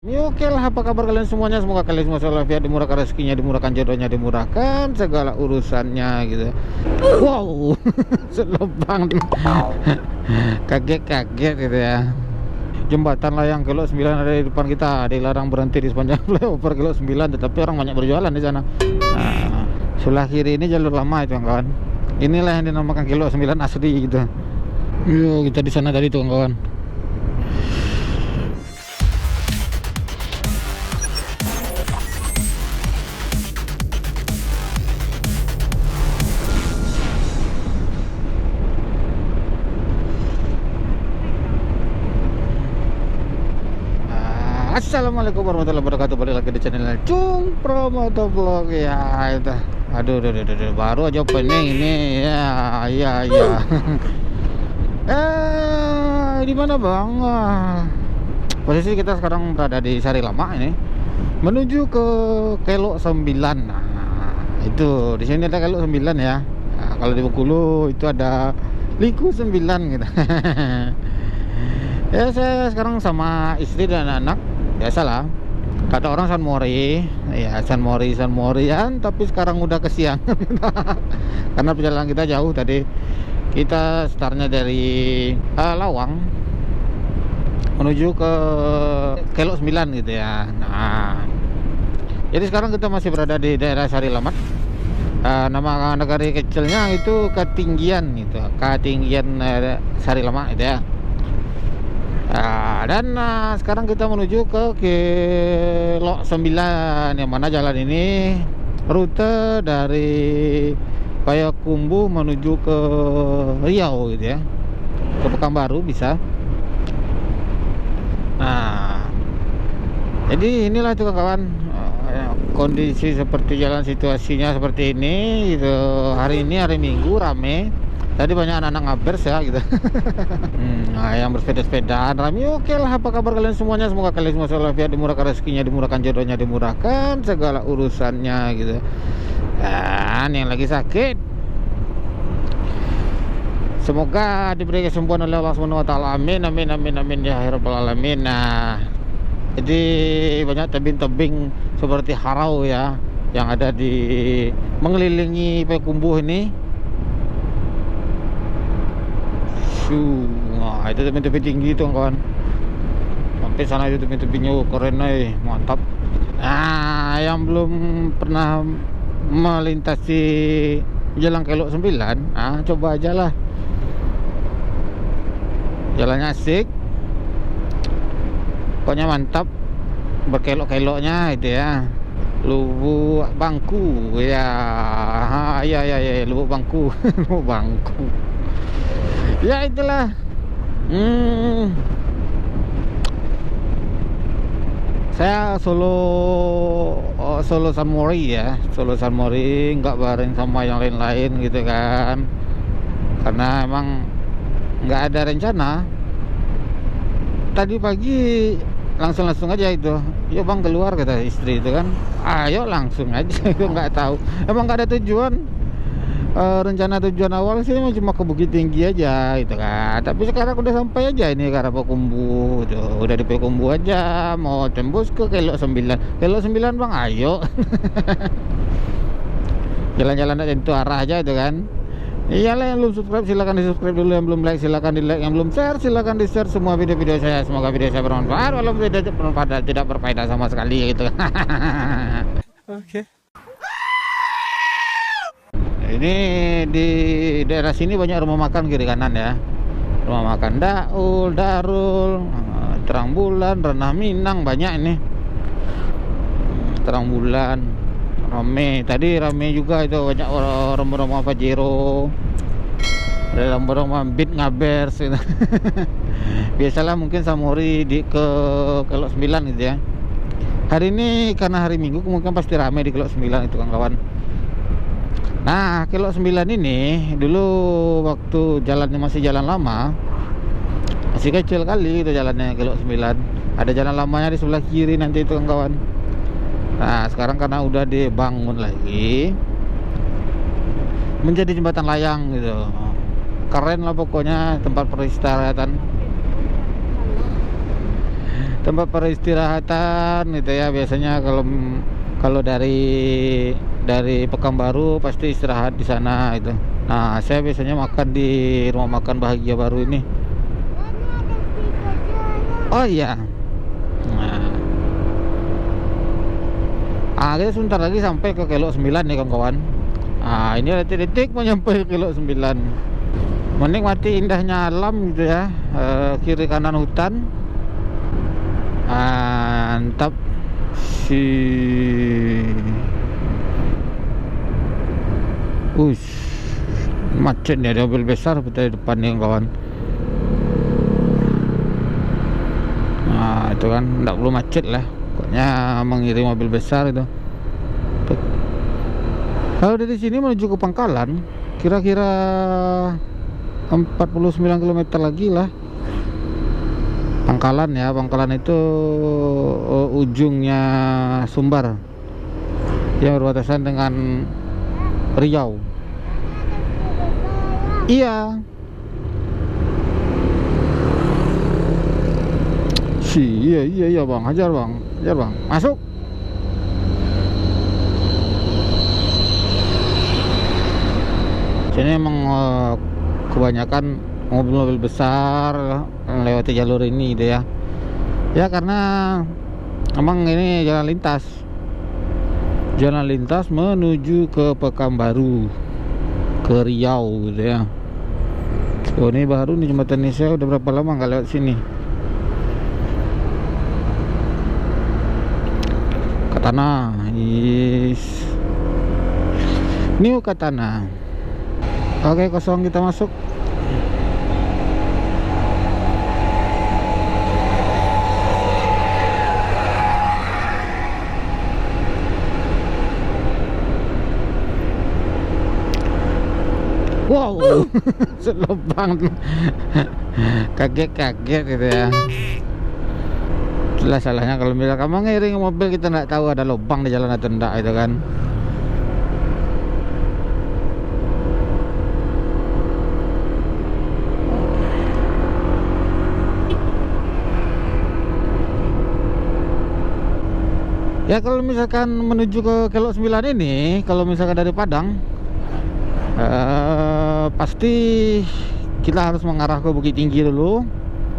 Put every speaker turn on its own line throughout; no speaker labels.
Ya, oke lah, apa kabar kalian semuanya? Semoga kalian semua selalu sehat, dimurahkan rezekinya, dimurahkan jodohnya, dimurahkan segala urusannya gitu. Wow, selebang. Kaget-kaget gitu ya. Jembatan layang Kilo 9 ada di depan kita, dilarang berhenti di sepanjang flyover Kilo 9, tetapi orang banyak berjualan di sana. Nah, sebelah kiri ini jalur lama itu kawan. Inilah yang dinamakan Kilo 9 asli gitu. Yuk, kita di sana tadi tuh kawan. Assalamualaikum warahmatullahi wabarakatuh. Balik lagi di channel Cung Promotovlog ya itu. Aduh, baru aja opening ini ya. Di mana bang? Posisi kita sekarang berada di Sari Lama ini, menuju ke Kelo 9. Nah, itu di sini ada Kelo 9 ya. Nah, kalau di Bengkulu itu ada Liku 9 gitu. Ya, saya sekarang sama istri dan anak. Biasalah, kata orang San Mori ya, San Morian, tapi sekarang udah kesiangan. Karena perjalanan kita jauh tadi. Kita startnya dari Lawang menuju ke Kelo 9 gitu ya. Nah, jadi sekarang kita masih berada di daerah Sari Lamat. Nama negari kecilnya itu Katinggian gitu, Katinggian Sari Lamat gitu ya. Dan sekarang kita menuju ke Kilo 9, yang mana jalan ini rute dari Payakumbuh menuju ke Riau gitu ya, ke Pekanbaru bisa. Nah, jadi inilah itu kawan, kondisi seperti jalan, situasinya seperti ini gitu. Hari ini hari Minggu rame. Tadi banyak anak-anak ngabers ya gitu. Nah, yang bersepeda-sepedaan rame. Oke lah, apa kabar kalian semuanya? Semoga kalian semua selalu sehat, dimurahkan rezekinya, dimurahkan jodohnya, dimurahkan segala urusannya gitu. Dan yang lagi sakit, semoga diberi kesembuhan oleh Allah Subhanahu wa taala. Amin amin amin amin ya rabbal alamin. Nah, jadi banyak tebing-tebing seperti harau ya yang ada di mengelilingi Payakumbuh ini. Nah, itu tebing-tebing tinggi tuh kawan. Sampai sana itu tebing-tebingnya keren mantap. Nah, yang belum pernah melintasi jalan Kelo 9, coba aja lah. Jalannya asik, pokoknya mantap, berkelok-keloknya itu ya. Lubuk Bangku ya, Lubuk Bangku. Lubuk Bangku ya, itulah. Saya solo San Mori ya, solo San Mori, nggak bareng sama yang lain-lain gitu kan, karena emang nggak ada rencana. Tadi pagi langsung aja itu, yuk bang keluar kata istri itu kan, ayo langsung aja. Itu nggak tahu, emang nggak ada tujuan. Rencana tujuan awal sih cuma ke Bukit Tinggi aja gitu kan, tapi sekarang udah sampai aja ini ke arah Payakumbuh tuh, udah di Payakumbuh aja, mau tembus ke Kelo 9. Kelo 9 bang, ayo. Jalan-jalan aja itu arah aja itu kan. Iyalah, yang belum subscribe silakan di subscribe dulu, yang belum like silakan di like, yang belum share silakan di share semua video-video saya. Semoga video saya bermanfaat, walaupun tidak bermanfaat, tidak berfaedah sama sekali gitu. Oke. Ini di daerah sini banyak rumah makan kiri kanan ya. Rumah makan Daul, Darul, Terang Bulan, Renah Minang, banyak ini. Terang Bulan rame, tadi rame juga itu, banyak orang-orang Pajero, ada orang-orang Bit ngabers gitu. Biasalah mungkin Samori di ke Kelo 9 gitu ya. Hari ini karena hari Minggu mungkin pasti rame di Kelo 9 itu kawan. Nah, Kelo 9 ini dulu waktu jalannya masih jalan lama, masih kecil kali itu jalannya Kelo 9. Ada jalan lamanya di sebelah kiri nanti itu kawan. Nah, sekarang karena udah dibangun lagi menjadi jembatan layang gitu. Keren lah pokoknya tempat peristirahatan. tempat peristirahatan gitu ya. Biasanya kalau kalau dari Pekanbaru pasti istirahat di sana itu. Nah, saya biasanya makan di rumah makan Bahagia Baru ini. Oh iya. Nah, kita sebentar lagi sampai ke Kelok 9 nih kawan-kawan. Nah, ini detik-detik mau nyampe ke Kelok 9. Menikmati indahnya alam gitu ya. Kiri kanan hutan. Mantap sih. Macet nih, ada mobil besar di depan nih kawan. Nah itu kan tidak perlu macet lah, pokoknya mengirim mobil besar itu. Kalau dari sini menuju ke Pangkalan kira-kira 49 km lagi lah. Pangkalan ya, Pangkalan itu ujungnya Sumbar yang berbatasan dengan Riau. Iya. Iya bang, hajar bang, masuk. Sini emang kebanyakan mobil-mobil besar melewati jalur ini gitu ya. Ya karena emang ini jalan lintas menuju ke Pekanbaru, ke Riau gitu ya. Oh ini baru nih jembatan ini, saya udah berapa lama nggak lewat sini. Katana, New Katana. Oke, kosong, kita masuk. Wow, selubang. Kaget gitu ya. Itulah salahnya kalau misalnya kamu ngiring mobil, kita nggak tahu ada lubang di jalan atau enggak itu kan. Ya kalau misalkan menuju ke Kelok 9 ini, kalau misalkan dari Padang, pasti kita harus mengarah ke Bukit Tinggi dulu,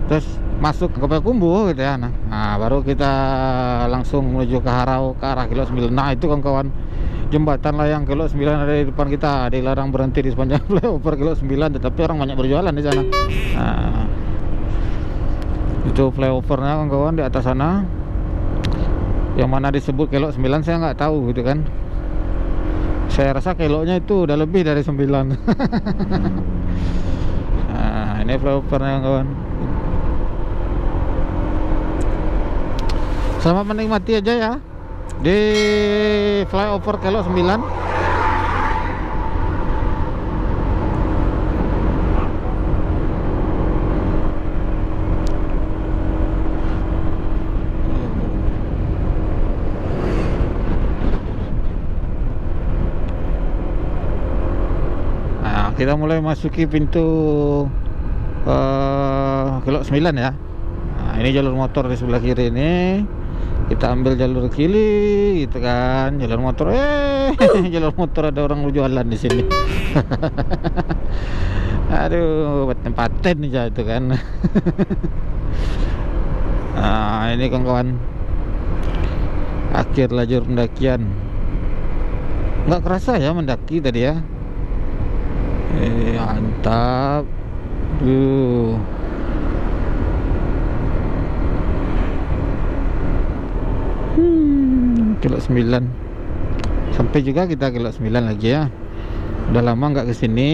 terus masuk ke Payakumbuh gitu ya. Nah, baru kita langsung menuju ke Harau ke arah Kelok 9. Nah itu kawan-kawan, jembatan layang Kelok 9 ada di depan kita. Dilarang berhenti di sepanjang flyover Kelok 9, tetapi orang banyak berjualan di sana. Nah, itu flyovernya kawan-kawan di atas sana. Yang mana disebut Kelok 9 saya nggak tahu gitu kan. Saya rasa keloknya itu udah lebih dari 9. Nah ini flyovernya kawan. Selamat menikmati aja ya di flyover Kelok 9. Kita mulai masuki pintu Kelok 9 ya. Nah, ini jalur motor di sebelah kiri ini. Kita ambil jalur kiri gitu kan. Jalur motor jalur motor ada orang jualan di sini. Aduh, paten nih itu kan. Nah, ini kawan-kawan, akhir lajur pendakian. Nggak kerasa ya mendaki tadi ya. Mantap. Kelok 9. Sampai juga kita Kelok 9 lagi ya. Udah lama nggak kesini.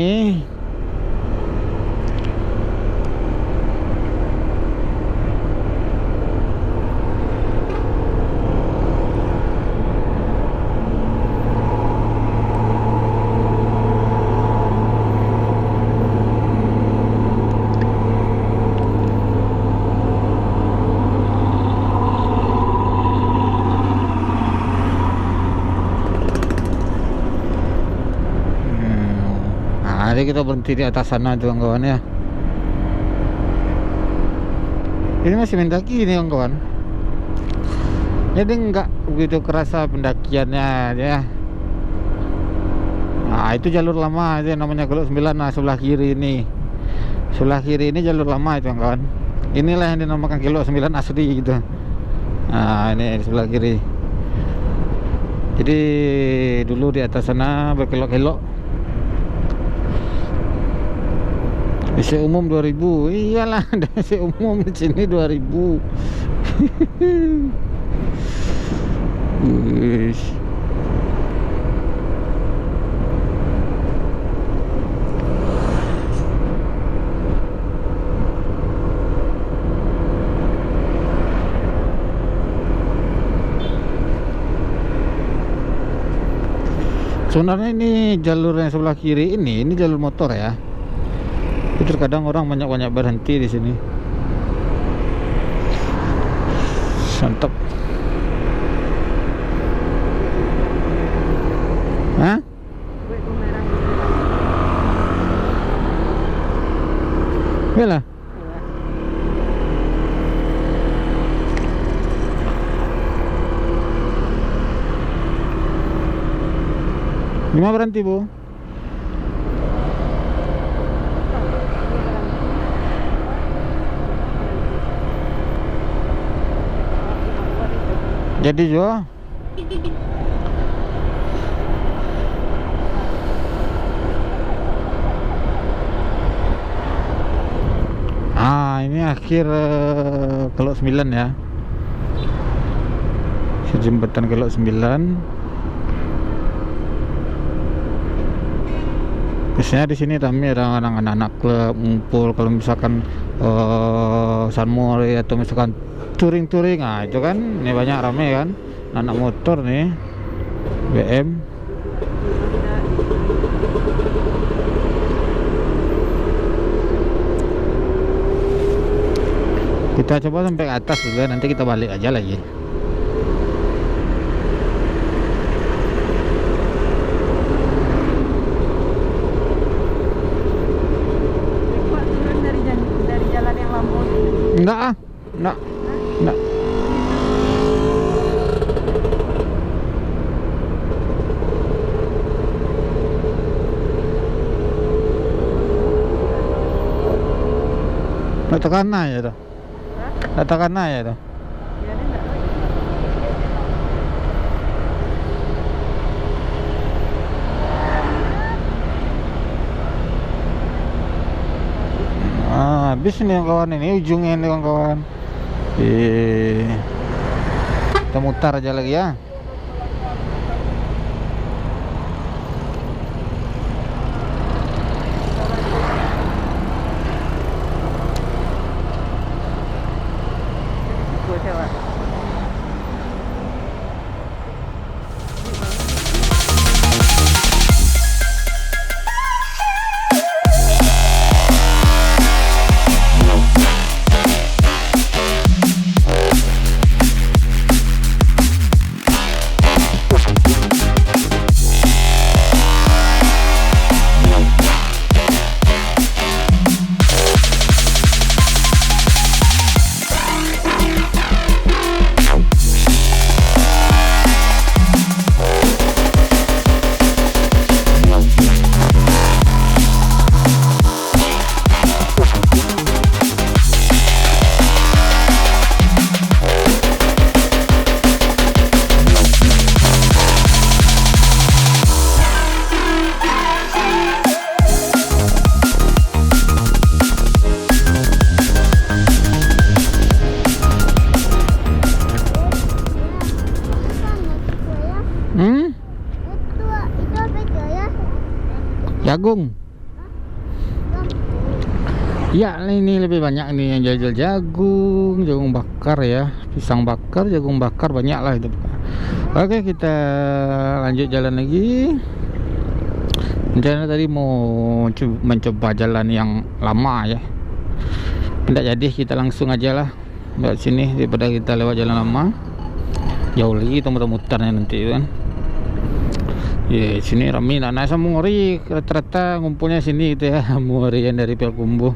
Jadi kita berhenti di atas sana kawan-kawan ya. Ini masih mendaki ini kawan-kawan. jadi nggak begitu kerasa pendakiannya ya. Nah itu jalur lama itu yang namanya Kelok 9. Nah sebelah kiri ini, jalur lama itu kawan. Inilah yang dinamakan Kelok 9 asli gitu. Nah ini di sebelah kiri. Jadi dulu di atas sana berkelok-kelok. DC umum 2000. Iyalah, DC umum di sini 2000. Wih. Sebenarnya ini jalur yang sebelah kiri ini jalur motor ya. Terkadang orang banyak berhenti di sini. Mantap. Hah? Bela? Lima berhenti bu. Jadi Jo. Ini akhir Kelok 9 ya. Jembatan Kelok 9. Biasanya di sini ramai anak-anak klub ngumpul kalau misalkan Sunmori atau misalkan touring. Nah itu kan ini banyak ramai kan anak motor nih BM. Kita coba sampai ke atas dulu, nanti kita balik aja lagi.
Dari jalan yang lama.
Enggak. Nak tekan ya tuh. Katakan ya tuh. Habis nih kawan, ini ujungnya nih kawan. Kita mutar aja lagi ya. Jagung. Ya, ini lebih banyak nih yang jual jagung bakar ya, pisang bakar, jagung bakar banyak lah itu. Oke, kita lanjut jalan lagi. Rencana tadi mau mencoba jalan yang lama ya. Tidak jadi, kita langsung aja lah lewat sini daripada kita lewat jalan lama. Jauh lagi muter-muternya nanti kan. Ya, sini ramai anak Sunmori, rata-rata ngumpulnya sini gitu ya, Sunmori yang dari Payakumbuh.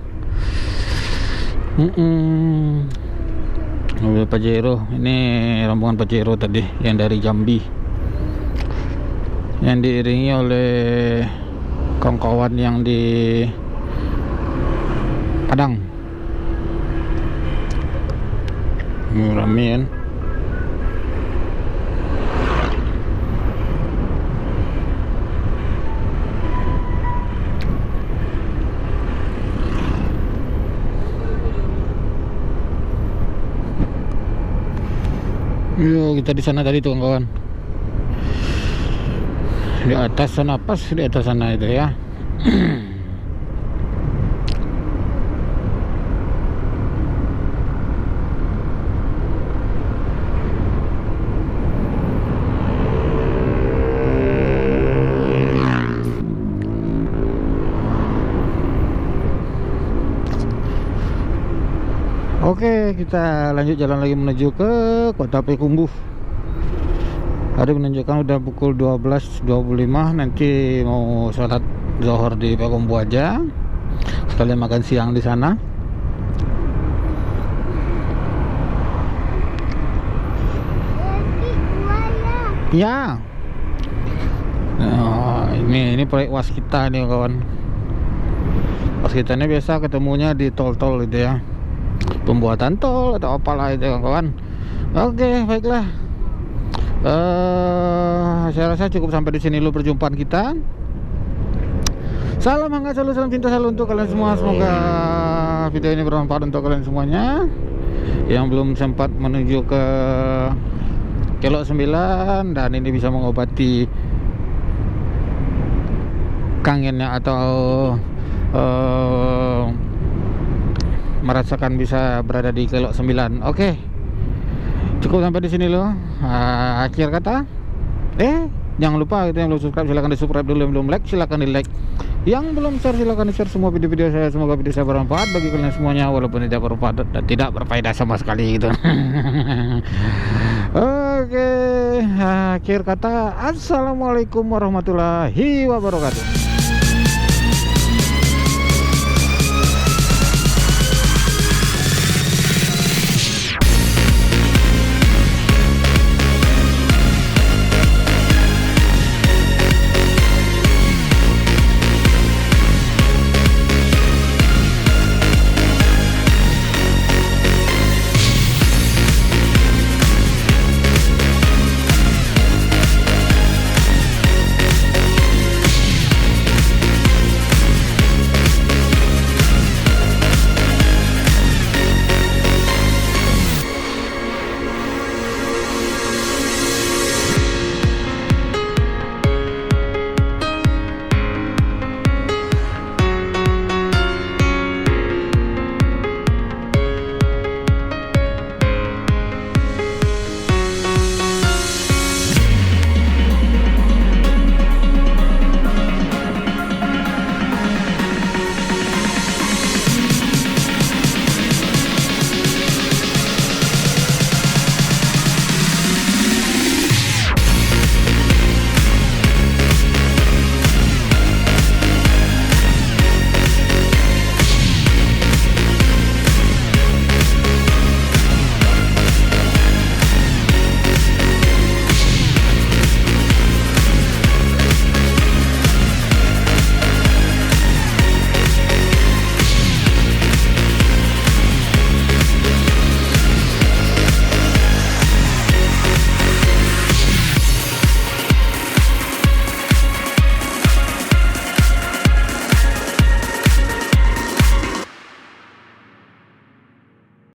mobil Pajero. Ini rombongan Pajero tadi yang dari Jambi, yang diiringi oleh kawan-kawan yang di Padang. Rame kan. Yuk, kita di sana tadi tuh kawan. Di atas sana, pas di atas sana itu ya. Oke, kita lanjut jalan lagi menuju ke Kota Payakumbuh. Hari menunjukkan udah pukul 12.25. Nanti mau sholat zuhur di Payakumbuh aja, sekalian makan siang di sana. Ya. Nah, ini proyek waskita nih kawan. Waskita ini biasa ketemunya di tol-tol gitu ya, pembuatan tol atau apalah itu kawan. Oke, baiklah. Saya rasa cukup sampai di sini dulu perjumpaan kita. Salam hangat selalu, salam cinta selalu untuk kalian semua. Semoga video ini bermanfaat untuk kalian semuanya. Yang belum sempat menuju ke Kelok 9 dan ini bisa mengobati kangennya atau merasakan bisa berada di Kelok 9. Oke. Cukup sampai di sini loh. Akhir kata. Jangan lupa itu yang belum subscribe silahkan di subscribe dulu, yang belum like silahkan di like, yang belum share silahkan di share semua video-video saya. Semoga video saya bermanfaat bagi kalian semuanya, walaupun tidak bermanfaat dan tidak berfaedah sama sekali gitu. Oke. Akhir kata, assalamualaikum warahmatullahi wabarakatuh.